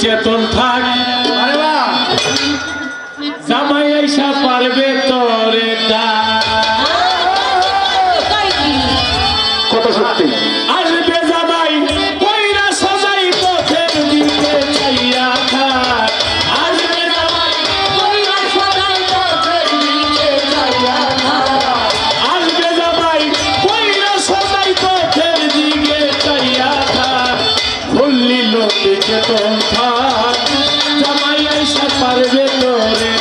চেতন থাক জামাই আইসা পারবে তোরে কত সত্যি আসবে জামাই কইরা সজাই পথের দিকে চাইয়া থাক আসবে জামাই কইরা সজাই পথের দিকে চাইয়া থাক আসবে জামাই কইরা সজাই পথের দিকে চাইয়া থাক বললি লোকে চেতন থাক জামাই আইসা পারবে তোরে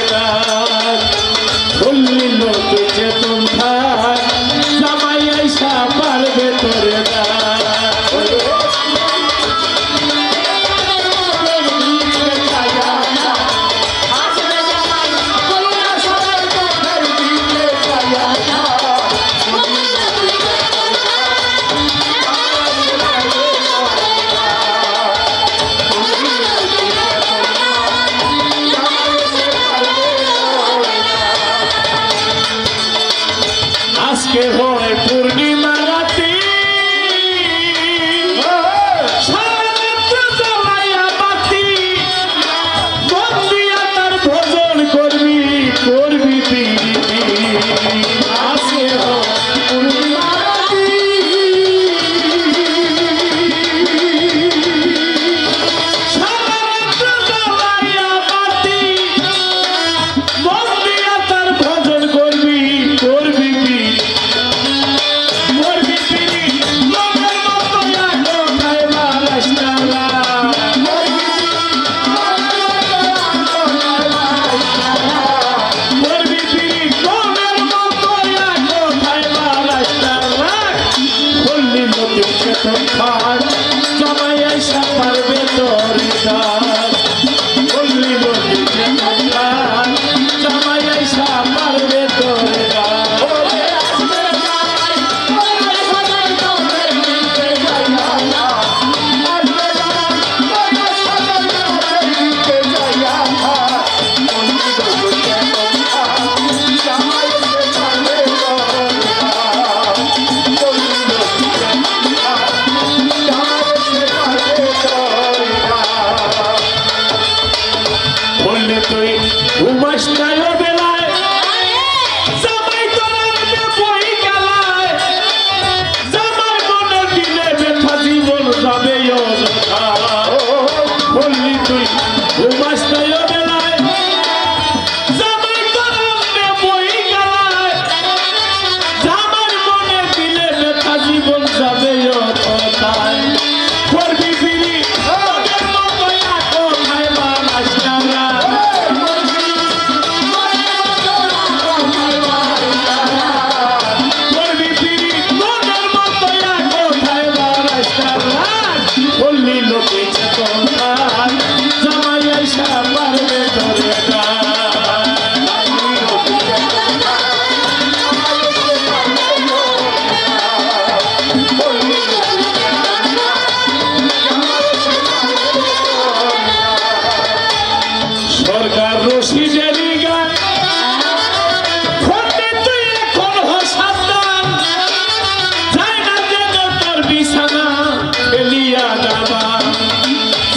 বললি লোকে চেতন থাক জামাই আইসা পারবে তোরে আজকে হয় পূর্ণিমা রাতি সারারাত জ্বালাইয়া বাতি বন্দিয়া তার ভজন করবি করবি পিরিতি আজকে হয় পূর্ণিমা রাতি সারারাত জ্বালাইয়া বাতি বন্দিয়া তার ভজন করবি করবি জামাই আইসা পারবে তোরে বললি লোকে জামাই আইসা পারবে তোরে বললে তুই ঘুমাস নাই ও বেলায় জামাই তোর আনবে বই গেলায় জামাই মনে দিলে ব্যথা জীবন যাবে অযথা বললি তুই ঘুমাস নাই ও বেলায় জামাই তোর আনবে বই গেলায় জামাই মনে দিলে ব্যথা জীবন যাবে অযথা করবি ফিরি তোদের মতো কোথায় বানাস না বললি লোকে চেতন থাক জামাই আইসা পারবে তোরে সরকার রশিদের গান তুই এখন সাবধান যাই না যেন তোর বিছানা ফেলিয়া যাবা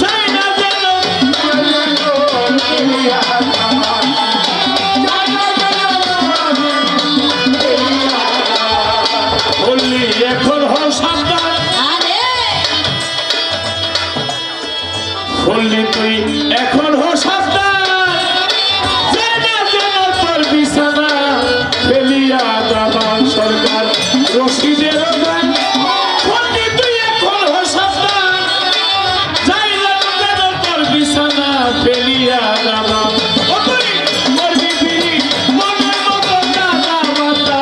যাই না যেন বললি এখন সাবধান বললি তুই এখন সাবধান যাই না যেন তোর বিছানা ফেলিয়া যাবা সরকার রশিদের গান তুই এখন সাবধান যাই না যেন তোর বিছানা ফেলিয়া যাবা মনের মতো দাদা মাতা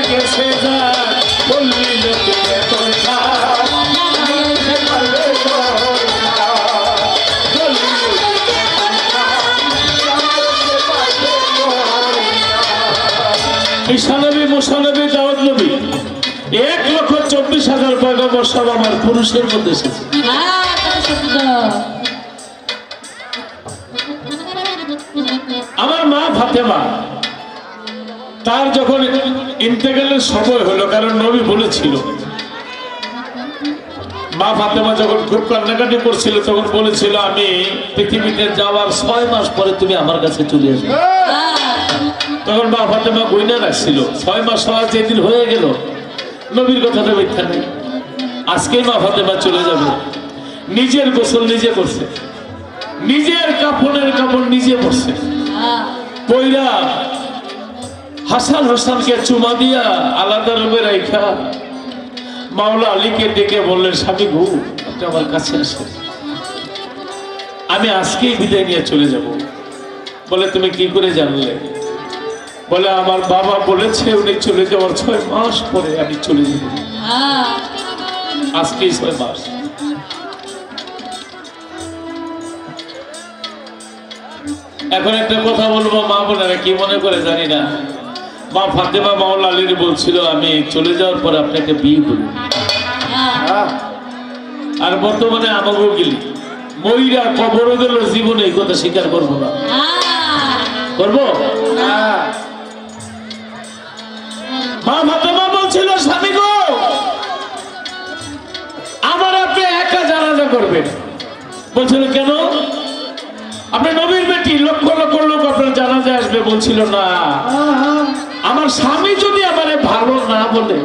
গেছে ঈশানবী মুসানবী দাউদ নবী 1,24,000 পয়গম্বর সব আমার পুরুষের মধ্যে এসেছে। আমার মা ফাতেমা তার যখন ইন্তেকালের সময় হলো, কারণ নবী বলেছিল, মা ফাতেমা যখন খুব কান্নাকাটি করছিল তখন বলেছিল আমি পৃথিবীতে যাওয়ার 6 মাস পরে তুমি আমার কাছে চলে আসবে। তখন মা ফাতেমা গইনা রাখছিল 6 মাস হওয়া যেদিন হয়ে গেল, নবীর কথাটা মিথ্যা নেই, আজকেই মা ফাতেমা চলে যাবে। নিজের গোসল নিজে করছে, নিজের কাপড়ের কাপড় নিজে পরছে, পয়রা হাসান হোসেনকে চুমা দিয়া আলাদা রুমে রাইখা মাওলা আলীকে ডেকে বললেন, স্বামী গো আপনি আমার কাছে আসেন, আমি আজকেই বিদায় নিয়ে চলে যাব। বলে তুমি কি করে জানলে? বলে আমার বাবা বলেছে উনি চলে যাওয়ার 6 মাস পরে আমি চলে যাব। আজকেই 6 মাস। এখন একটা কথা বলবো, মা বোনেরা কি মনে করে জানি না, মা ফাতেমা মাওলা আলীর বলছিল আমি চলে যাওয়ার পর আপনাকে বিয়ে করব। আর বর্তমানে আমাকেও গেলি মহিলা কবরও গেল, জীবনে এই কথা স্বীকার করবো না। করবো? মা ফাতেমা বলছিল, স্বামী গো আমার আপনি একা জানাজা করবেন। বলছিল কেন? আপনি নবীর বেটি, লক্ষ লক্ষ লোক আপনার জানাজায় আসবে। বলছিল না, আমার স্বামী যদি আমারে ভালো না বলে,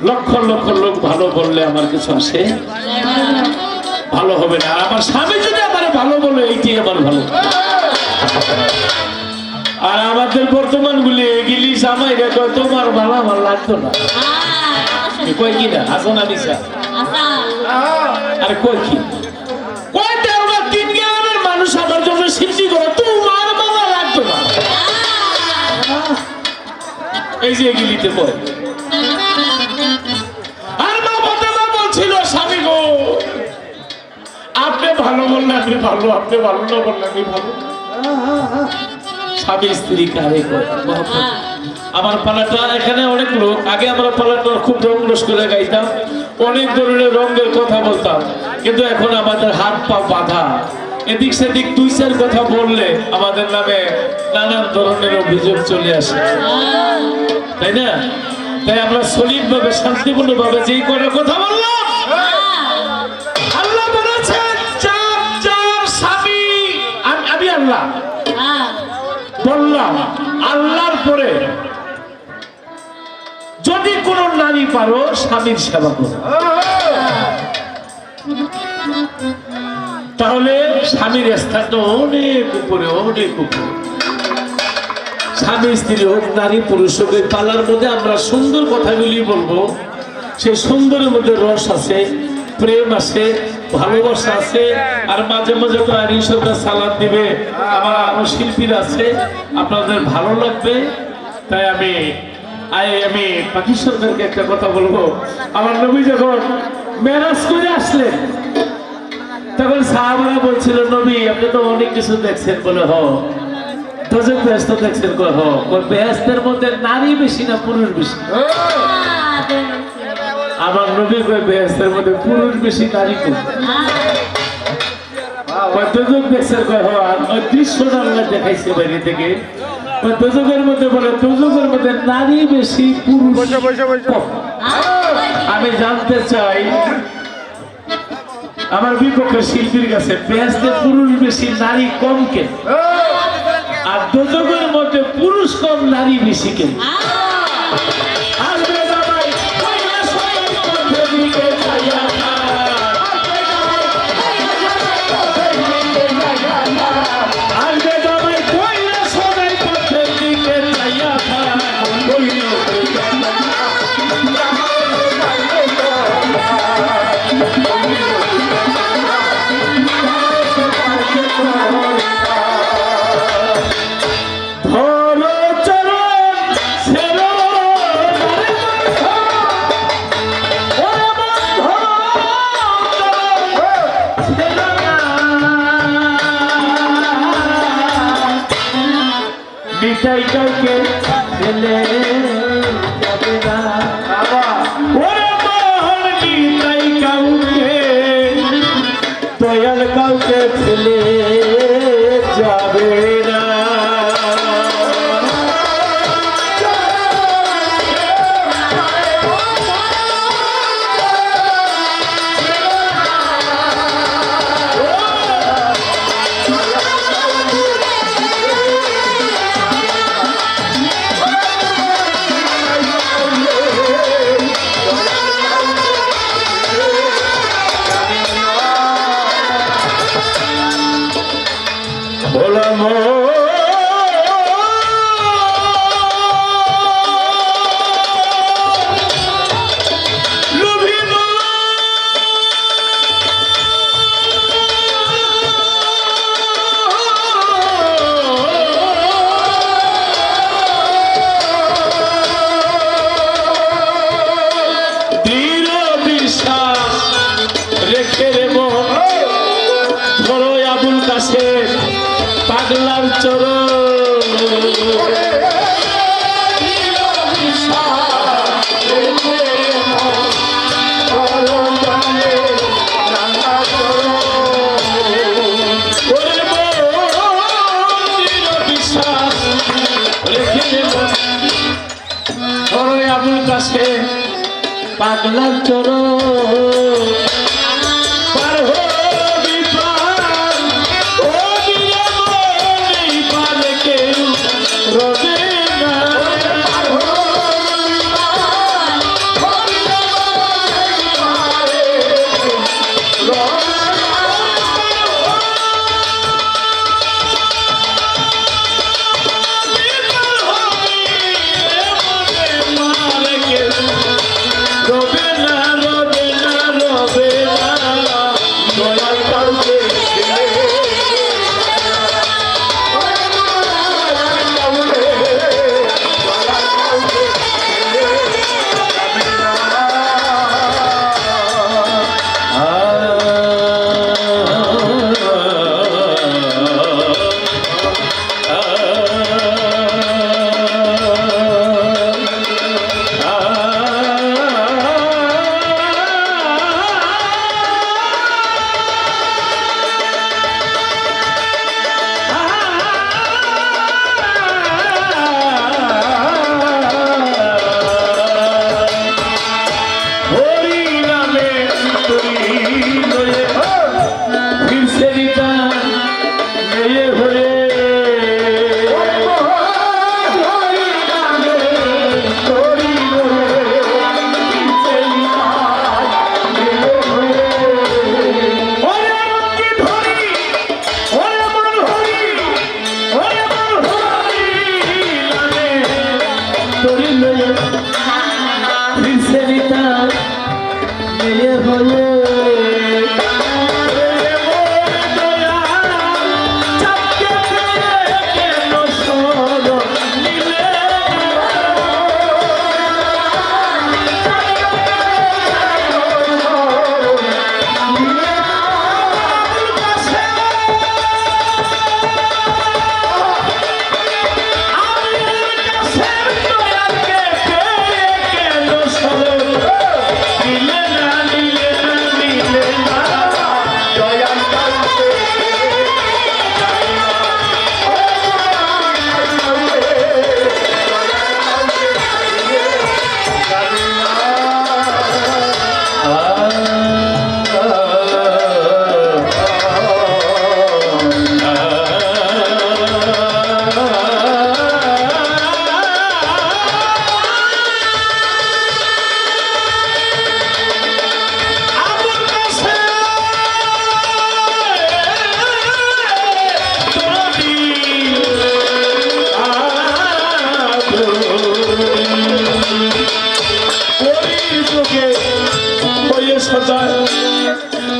লক্ষ লক্ষ লোক ভালো বললে আমার কিছু আসে ভালো হবে না। আমার স্বামী যদি আমারে ভালো বলে, এইটাই আমার ভালো। আর আমাদের বর্তমান গুলি এগিলি জামাই রে কয় তোমার ভালো আমার লাগতো না, কয় কি না আসন আনিসা, আরে কয় কি কয় দেওয়া 3 গ্রামের মানুষ আমার জন্য সৃষ্টি করে, তোমার বাবা লাগতো না। এই যে এগিলিতে কয়। আর মা ফাতেমা বলছিল, স্বামী গো আপনি ভালো বললে আমি ভালো, আপনি ভালো না বললে আমি ভালো। স্বামী স্ত্রী কারে কয়? আমার পালাটা এখানে অনেক লোক, আগে আমরা পালাটা খুব রঙ্গরস করে গাইতাম, অনেক ধরনের রঙের কথা বলতাম, কিন্তু এখন আমাদের হাত পা বাঁধা, এদিক সেদিক 2-4 কথা বললে আমাদের নামে নানান ধরনের অভিযোগ চলে আসে, তাই না? তাই আমরা সলিড ভাবে শান্তিপূর্ণ ভাবে যেই করে কথা বললাম, আল্লাহ বলেছেন যার স্বামী, আমি আল্লাহ বললাম, আল্লাহর পরে যদি কোন নারী পারো স্বামীর সেবা করো, তাহলে স্বামীর স্থানটা অনেক উপরে, অনেক উপরে। স্বামী স্ত্রী হোক, নারী পুরুষ হোক, এই পালার মধ্যে আমরা সুন্দর কথাগুলি বলবো। সেই সুন্দরের মধ্যে রস আছে, প্রেম আছে, ভালোবাসা আছে। আর মাঝে মাঝে তো আইন সরকার সালাদ দিবে, আমার আরো শিল্পীরা আছে, আপনাদের ভালো লাগবে। তাই আমি পাখি সরকারকে একটা কথা বলবো। আমার নবী যখন মেরাজ করে আসলেন, তখন সাহাবারা বলছিল, নবী আপনি তো অনেক কিছু দেখছেন। বলে হ, দোজখ বেহেশত দেখছেন? হ, বেহেশতের মধ্যে নারী বেশি না পুরুষ বেশি? আমার নবী কয় বেহেশতের মধ্যে পুরুষ বেশি, নারী কম। দোজখ দেখছেন? হ, ওই দৃশ্যটা আল্লাহ দেখাইছে বাইরে থেকে। দোজখের মধ্যে বলে দোজখের মধ্যে নারী বেশি, পুরুষ কম। আমি জানতে চাই আমার বিপক্ষে শিল্পীর কাছে, বেহেশতে পুরুষ বেশি নারী কম কেন? আর দোজখের মধ্যে পুরুষ কম নারী বেশি কেন? নিতাই কাউকে ফেলে যাবে না, ওরে মোহন নিতাই কাউকে, দয়াল কাউকে ফেলে যাবে ভোলা পাগলার চরণ আবুল কাছে পাগলার চরণ পার হবি পার রবে না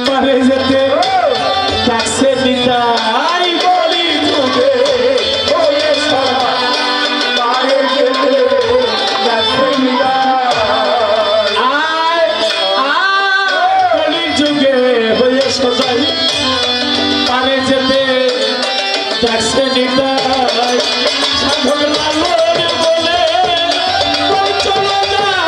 পারে যেতে ট্যাক্সে নিতাই বলি তোকে পারে যেতে ট্যাক্সে বলি যুগে হয়ে সজাই পারে যেতে ট্যাক্সে নিতাই সাধক লালন বলে চলে যায়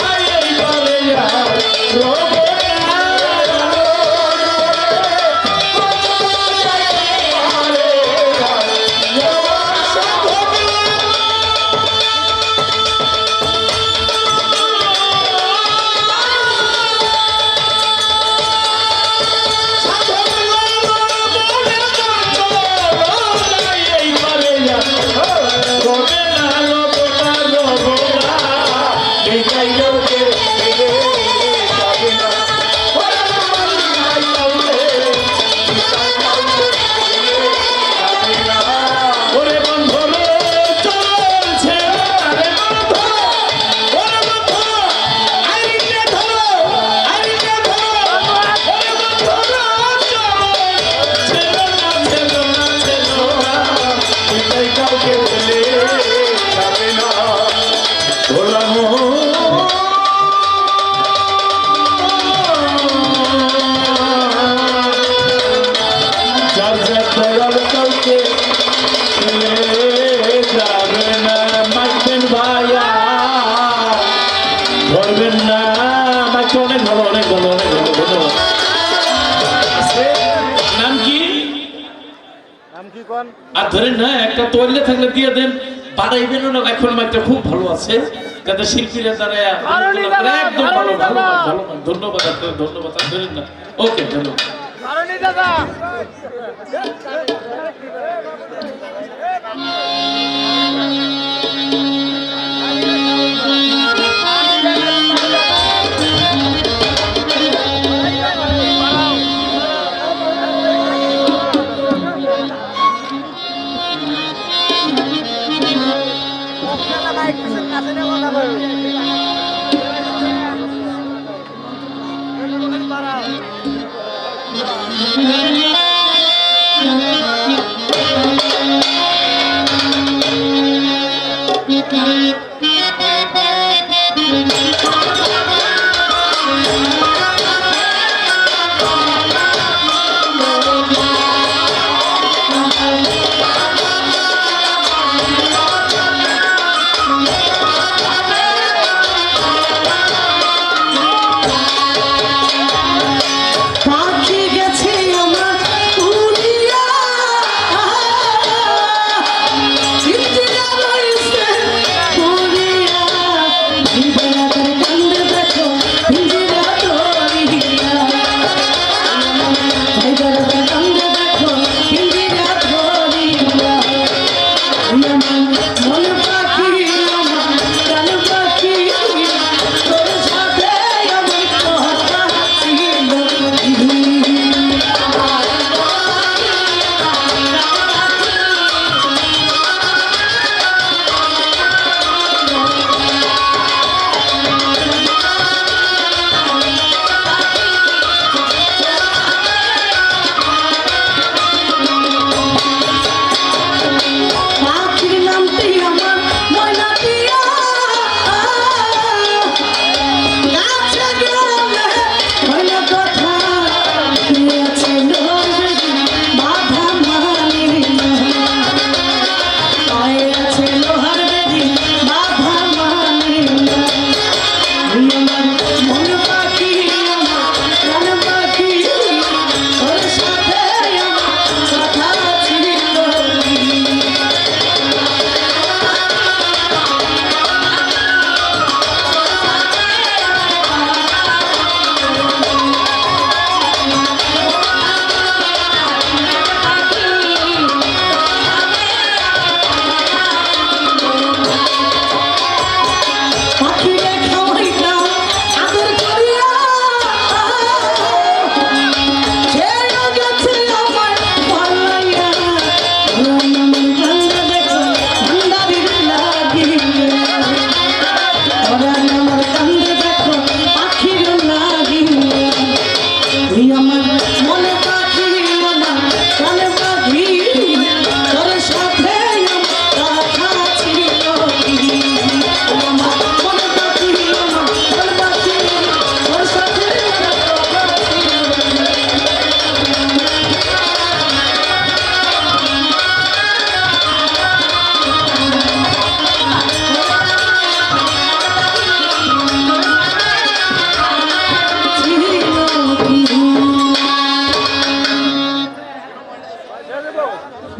এইবারে কাউকে ফেলে যাবে না গোলাম যার যার দয়াল কাউকে ফেলে যাবে না মাইবেন ভাইয়া ধরবেন না আমাকে অনেক ভালো অনেক ভালো অনেক ভালো ধন্যবাদ নাম কি আর ধরেন না একটা তৈরি থাকলে দিয়ে দেন বাড়াইবেন না এখন একটা খুব ভালো আছে যাতে শিল্পীরা দ্বারা একদম ভালো ভালো ভালো ধন্যবাদ আপনার ধন্যবাদ আর ধরেন না ওকে ধন্যবাদ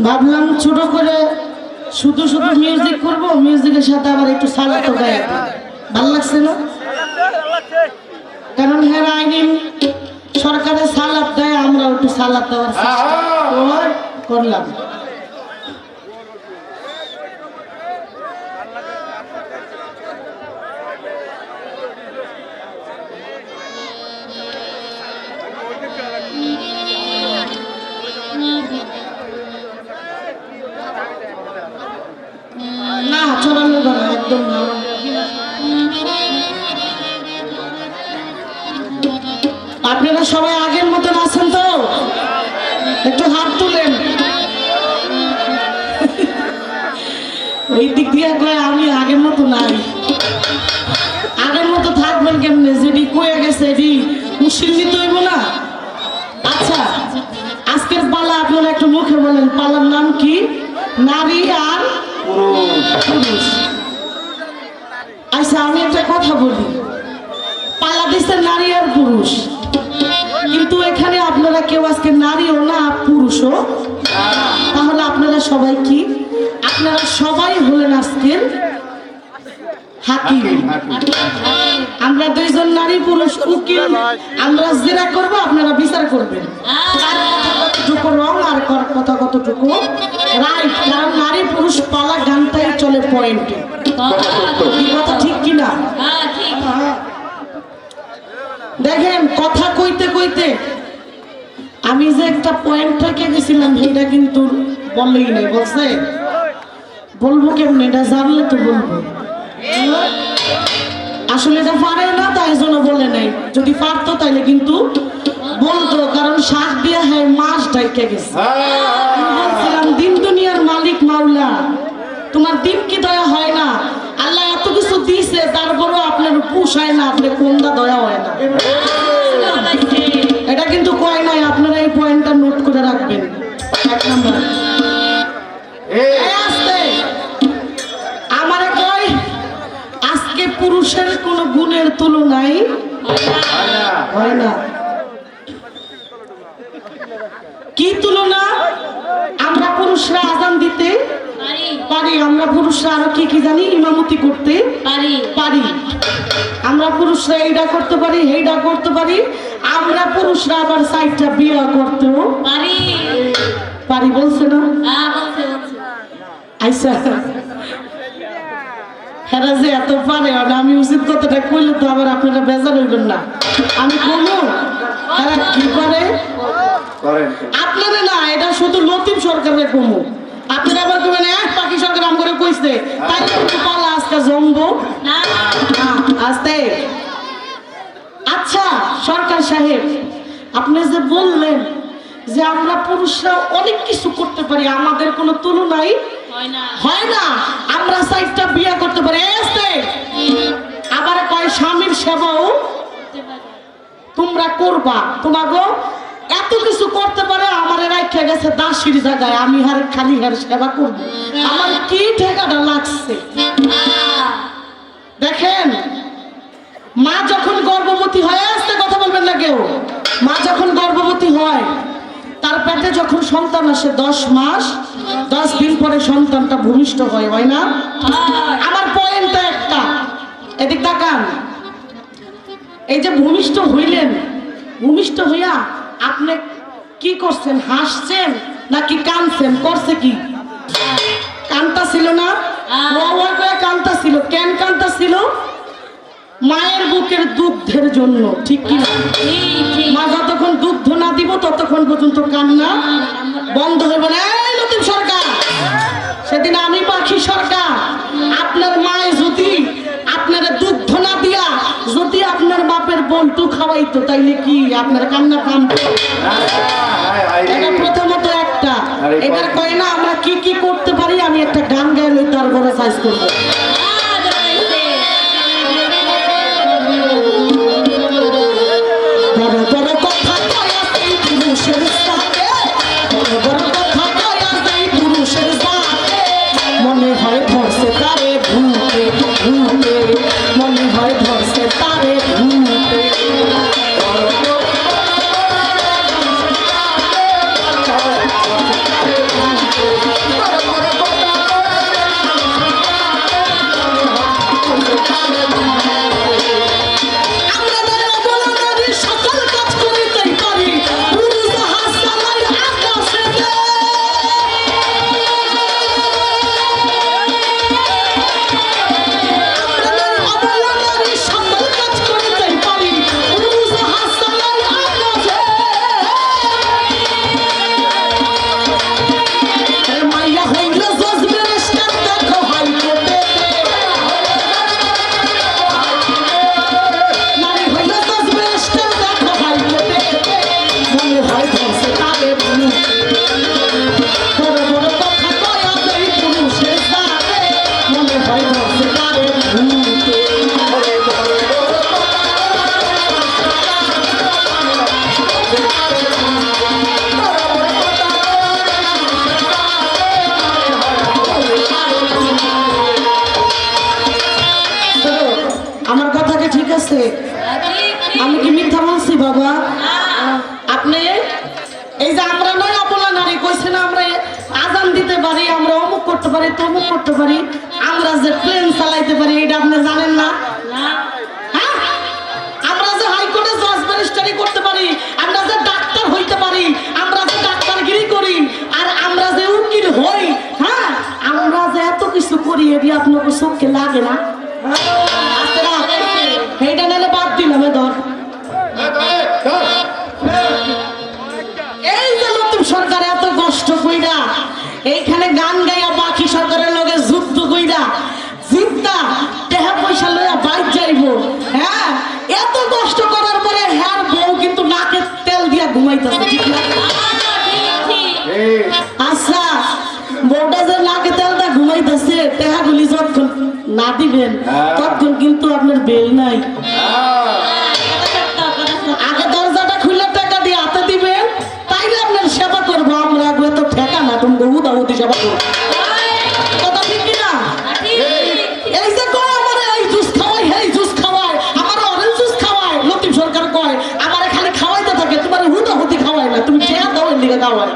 ভাবলাম ছোট করে শুধু শুধু মিউজিক করব, মিউজিকের সাথে আবার একটু সালাতো গাই। ভালো লাগছে না? কারণ হ্যাঁ আইন সরকারের সালাত দেয়, আমরা একটু সালাত দেওয়ার চেষ্টা করলাম। না চড়ানো না, একদম না। আপনারা সবাই আগের মতন আছেন তো? একটু হাত তুলেন। ওই দিক দিয়ে কয় আমি আগের মতো নাই। আগের মতো থাকবেন কেমনে? যেটি কয়ে গেছে এটি মুশকিল নিতে হইব না। আচ্ছা, আজকের পালা আপনারা একটু মুখে বলেন, পালার নাম কি? নারী আর পুরুষ। আচ্ছা, আমি একটা কথা বলি, পালা দিচ্ছে নারী আর পুরুষ, কিন্তু এখানে আপনারা কেউ আজকে নারীও না পুরুষও, তাহলে আপনারা সবাই কি? আপনারা সবাই হলেন আজকের হাকিম। আমরা দুইজন নারী পুরুষ উকিল, আমরা জেরা করব, আপনারা বিচার করবেন কার কথা কতটুকু রং আর কার কথা কতটুকু রাইট। কারণ নারী পুরুষ পালা গানটাই চলে পয়েন্টে। কি কথা ঠিক কিনা? দেখেন, কথা কইতে কইতে আমি যে একটা পয়েন্ট থেকে গেছিলাম সেটা কিন্তু বললেই নাই। বলছে বলবো কেমন? এটা জানলে তো বলবো। আসলে এটা পারে না, তাই জন্য বলে নাই। যদি পারতো তাইলে কিন্তু বলতো, কারণ শ্বাস দিয়া হ্যাঁ মাস ডাইকে গেছে। বলছিলাম দিন দুনিয়ার মালিক মাওলা, তোমার দিন কি দয়া হয় না? আল্লাহ এত কিছু দিছে, তারপরও আপনার পোষায় না, আপনি কোনটা দয়া হয় না। এটা কিন্তু কয় নাই, আপনারা এই পয়েন্টটা নোট করে রাখবেন। এক নাম্বার, আমারে কয় আজকে পুরুষের কোন গুণের তুলনাই হয় না। কি তুলনা? আমরা পুরুষরা আজান দিতে পারি, আমরা পুরুষরা আরো কি কি জানি, ইমামতি করতে পারি, আমরা পুরুষরা এইটা করতে পারি, এইটা করতে পারি, আমরা পুরুষরা আবার সাইডটা বিয়ে করতেও পারি। বলছে না? আচ্ছা, হেরা যে এত পারে, আমি উচিত কথাটা কইলে তো আবার আপনারা বেজার হইবেন না। আমি বলবো হেরা কি পারে আপনারা না, এটা শুধু লতিফ সরকারের কমু। আপনারা আবার কবেন পাখি সরকার আম করে কইছে, তাই কিন্তু পালা আজকে জমবো না। আস্তে। আচ্ছা সরকার সাহেব, আপনি যে বললেন যে আমরা পুরুষরা অনেক কিছু করতে পারি, আমাদের কোনো তুলনাই হয় না, আমরা সাইডটা বিয়ে করতে পারি, আবার কয় স্বামীর সেবাও তোমরা করবা, তোমাকে এত কিছু করতে পারে, আমার রাখা গেছে দাসির জায়গায়, আমি হার খালি হার সেবা করবো, আমার কি ঠেকাটা লাগছে। দেখেন, মা যখন গর্ভবতী হয়, আসতে কথা বলবেন না কেউ, মা যখন গর্ভবতী হয়, তার পেটে যখন সন্তান আসে 10 মাস 10 দিন পরে সন্তানটা ভূমিষ্ঠ হয় না? আমার পয়েন্টটা একটা, এদিক তাকান। এই যে ভূমিষ্ঠ হইলেন, ভূমিষ্ঠ হইয়া আপনি কি করছেন? হাসছেন নাকি কাঁদছেন? করছে কি? কান্তা ছিল না? কান্তা ছিল। কেন কান্তা ছিল? মায়ের বুকের দুগ্ধের জন্য, ঠিক কি না? মা যতক্ষণ দুগ্ধ না দিব ততক্ষণ পর্যন্ত কান্না বন্ধ হবে না। এই লতিফ সরকার, সেদিন আমি পাখি সরকার, আপনার মায়ে যদি আপনারা দুগ্ধ না দিয়া যদি আপনার বাপের বল্টু খাওয়াইতো, তাইলে কি আপনার কান্না থামতো? এটা প্রথমত একটা। এবার কয় না আমরা কি কি করতে পারি, আমি একটা গান গাইলে তারপরে সাইজ করবো। মনে হয় ধরছে তারে ভূতে, ভূতে মনে হয় ধরছে তারে ভূতে। করতে পারি, তমুক করতে পারি, আমরা যে প্লেন চালাইতে পারি এটা আপনি জানেন না? হ্যাঁ? আমরা যে হাইকোর্টে জজ ব্যারিস্টারি করতে পারি, আমরা যে ডাক্তার হইতে পারি, আমরা যে ডাক্তারগিরি করি, আর আমরা যে উকিল হই, হ্যাঁ আমরা যে এত কিছু করি এটি আপনার চোখে লাগে না? আস্তে না, এইটা নাহলে বাদ দিলাম ধর। এই যে নতুন সরকার এত কষ্ট কইরা এইখানে গান গাইয়া বাকি সরকারের লগে যুদ্ধ কইরা জিততা টাকা পয়সা লইয়া বাইক যাইবো, হ্যাঁ এত কষ্ট করার পরে হ্যাঁ বউ কিন্তু নাকে তেল দিয়া ঘুমাইতেছে, ঠিক না? আচ্ছা বউটা যে নাকে তেল দিয়া ঘুমাইতেছে টাকাগুলি যতক্ষণ না দিবেন ততক্ষণ কিন্তু আপনার বেল নাই। আগে দরজাটা খুলে টাকা দিয়ে হাতে দিবেন, তাইলে আপনার সেবা করবো আমরা, তো ঠেকা না তুমি উদাউদি সেবা করবো, কথা ঠিক কিনা? এই যে কয় আমার এই জুস খাওয়াই, এই জুস খাওয়াই, আমার অরেঞ্জ জুস খাওয়াই, লতিফ সরকার কয় আমার খালি খাওয়াইতে থাকে, তোমার হুদাহুদি খাওয়াই না, তুমি চেয়ার দাও এর দিকে খাওয়াই।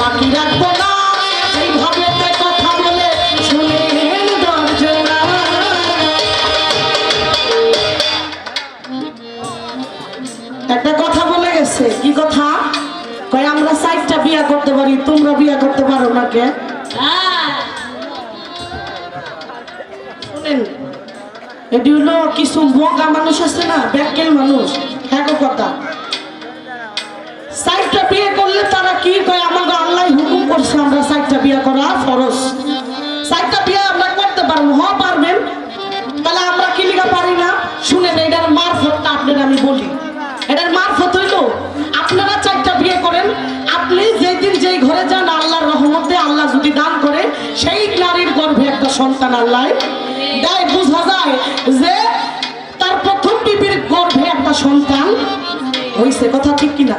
বাকি রাখবো না, সেইভাবে কথা বলে শুনে দর্জনা। একটা কথা বলে গেছে, কি কথা? কয় আমরা 4টা বিয়া করতে পারি, তোমরা বিয়া করতে পারো না কে? শুনেন, এটি হলো কিছু বোকা মানুষ আছে না, ব্যাকেল মানুষ, হ্যাঁ গো কথা। 4টা বিয়ে করলে তারা কি কয়, আমাকে আল্লাহ হুকুম করছে আমরা 4টা বিয়া করা ফরজ। 4টা বিয়া আমরা করতে পারবো, হ্যাঁ পারবেন। তাহলে আমরা কি লিগা পারি না? শুনেন, এটার মারফতটা আপনারা আমি বলি। এটার মারফত হইল আপনারা 4টা বিয়ে করেন, আপনি যেদিন যেই ঘরে যান আল্লাহর রহমতে আল্লাহ যদি দান করে সেই নারীর গর্ভে একটা সন্তান আল্লাহ দেয়, বোঝা যায় যে তার প্রথম বিবির গর্ভে একটা সন্তান হইছে, কথা ঠিক কিনা?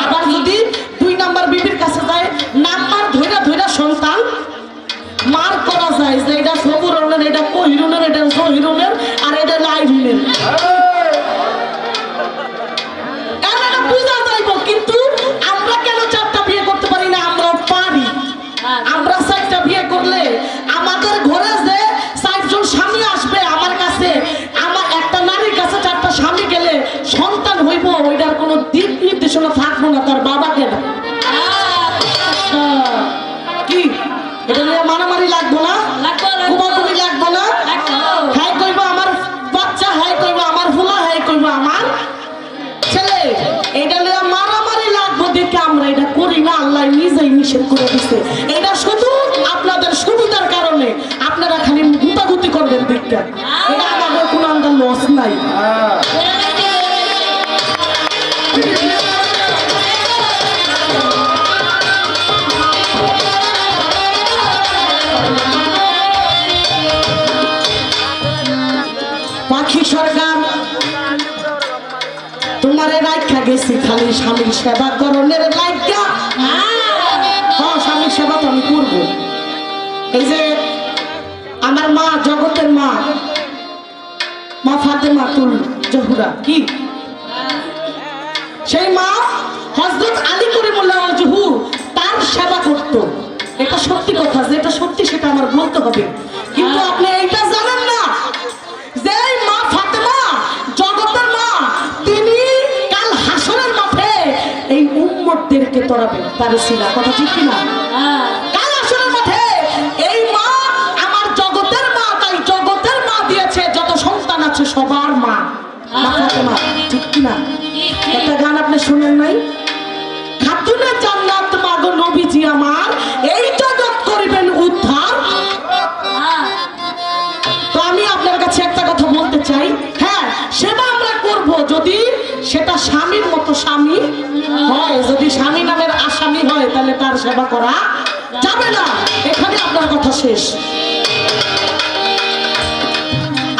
আবার যদি 2 নাম্বার বিবির কাছে যায়, নাম্বার ধইরা ধইরা সন্তান মার করা যায় যে এটা সবুরনের, এটা কহিরুনের, এটা জহিরুনের, আর এটা লাইরুনের। বুঝা যাইব, কিন্তু আমরা কেন 4টা বিয়ে করতে পারি না? আমরাও পারি। আমরা 4টা বিয়ে করলে আমাদের ঘরে যে 4 জন স্বামী আসবে আমার কাছে, আমার একটা নারীর কাছে 4টা স্বামী গেলে সন্তান হইব, ওইটার কোনো দিক নির্দেশনা থাকবো না তার বাবাকে না। কি এটা নিয়ে মারামারি লাগবো না, কুমাকুমি লাগবো না। হ্যাঁ কইব আমার বাচ্চা, হ্যাঁ কইব আমার ফুলা, হ্যাঁ কইব আমার ছেলে। এটা নিয়ে মারামারি লাগবো দেখে আমরা এটা করি না, আল্লাহ নিজেই নিষেধ করে দিচ্ছে। এটা শুধু আপনাদের সুবিধার কারণে, আপনারা খালি গুতাগুতি করবেন দিকটা, এটা আমাদের কোনো আন্দার লস নাই। পাখি সরকার তোমারে রাখা গেছি খালি স্বামীর সেবা করণের লাইকা। হ্যাঁ, স্বামীর সেবা তো আমি করবো। এই যে আমার মা, জগতের মা, মা ফাতেমা তুল জহুরা, কি সেই মা হযরত আলী করিমুল্লাহ জহুর তার সেবা করতো। এটা সত্যি কথা, যেটা সত্যি সেটা আমার বলতে হবে। কিন্তু আপনি এইটা জানেন না যে মা ফাতেমা জগতের মা, তিনি কাল হাসরের মাঠে এই উম্মতদেরকে তরাবেন, পারেছি না, কথা ঠিক কিনা? কাল হাসরের মাঠে এই মা আমার জগতের মা, তাই জগতের মা দিয়েছে যত সন্তান আছে সবার মা মা ফাতেমা, ঠিক কিনা? একটা গান আপনি শুনেন নাই? খাতুনে জান্নাত মাগো নবীজি আমার, এই জগৎ করিবেন উদ্ধার। তো আমি আপনার কাছে একটা কথা বলতে চাই, হ্যাঁ সেবা আমরা করব যদি সেটা স্বামীর মতো স্বামী হয়। যদি স্বামী নামের আসামি হয় তাহলে তার সেবা করা যাবে না। এখানে আপনার কথা শেষ।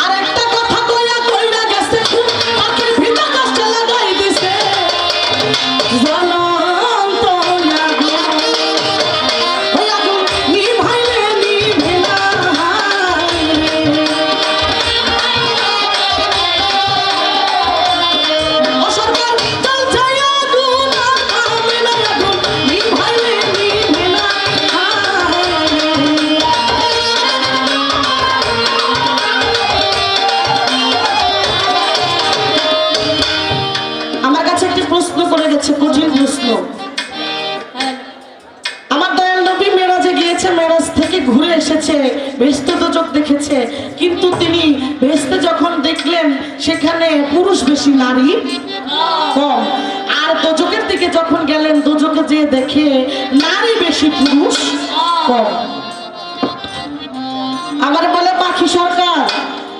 আর একটা কথা কইরা কইরা গেছে, পাখির ভিতর কষ্টে লাগাই দিছে জ্বলন্ত আগুন, ওই আগুন নিভাইলে নিভে না। ও সরকার জ্বলছে আগুন, আমি না আগুন নিভাইলে নিভে না। আমার কাছে একটি প্রশ্ন করে গেছে, কঠিন প্রশ্ন। আমার দয়াল নবী মেরাজে গিয়েছে, মেরাজ থেকে ঘুরে এসেছে, বেহেশত দোজখ দেখেছে, কিন্তু তিনি বেহেশতে যখন দেখলেন সেখানে পুরুষ বেশি, নারী কম। আর দোজখের দিকে যখন গেলেন, দোজখে যেয়ে দেখে নারী বেশি, পুরুষ কম। আমার বলে পাখি সরকার,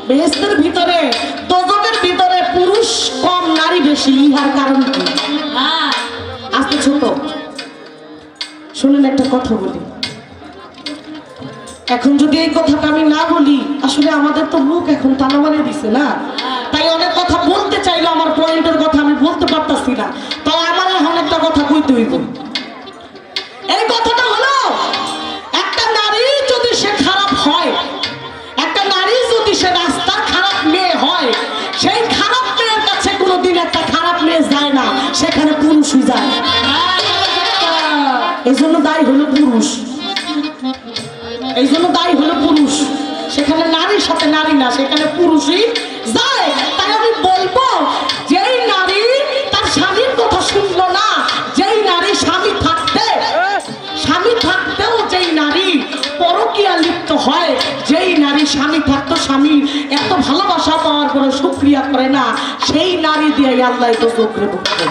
বেহেশতের ভিতরে, দোজখের ভিতরে পুরুষ কম নারী বেশি, ইহার কারণ কি? আজকে ছোট শুনেন, একটা কথা বলি। এখন যদি এই কথাটা আমি না বলি, আসলে আমাদের তো মুখ এখন টানা মারিয়ে দিছে না, তাই অনেক কথা বলতে চাইলে আমার পয়েন্টের কথা আমি বলতে পারতাছি না, তাই আমার এখন একটা কথা কইতে হইব। এই কথাটা হলো, একটা নারী যদি সে খারাপ হয়, একটা নারী যদি সে রাস্তার খারাপ মেয়ে হয়, সেই খারাপ মেয়ের কাছে কোনোদিন একটা খারাপ মেয়ে যায় না, সেখানে পুরুষই যায়। এই জন্য দায়ী হলো পুরুষ, এই জন্য দায়ী হলো পুরুষ। সেখানে নারীর সাথে নারী না, সেখানে পুরুষই যায়। তাই আমি বলবো, যেই নারী তার স্বামী থাকতো, স্বামী এত ভালোবাসা পাওয়ার পরে শুকরিয়া করে না, সেই নারী দিয়ে আল্লাহ তো চোখে বুঝতো।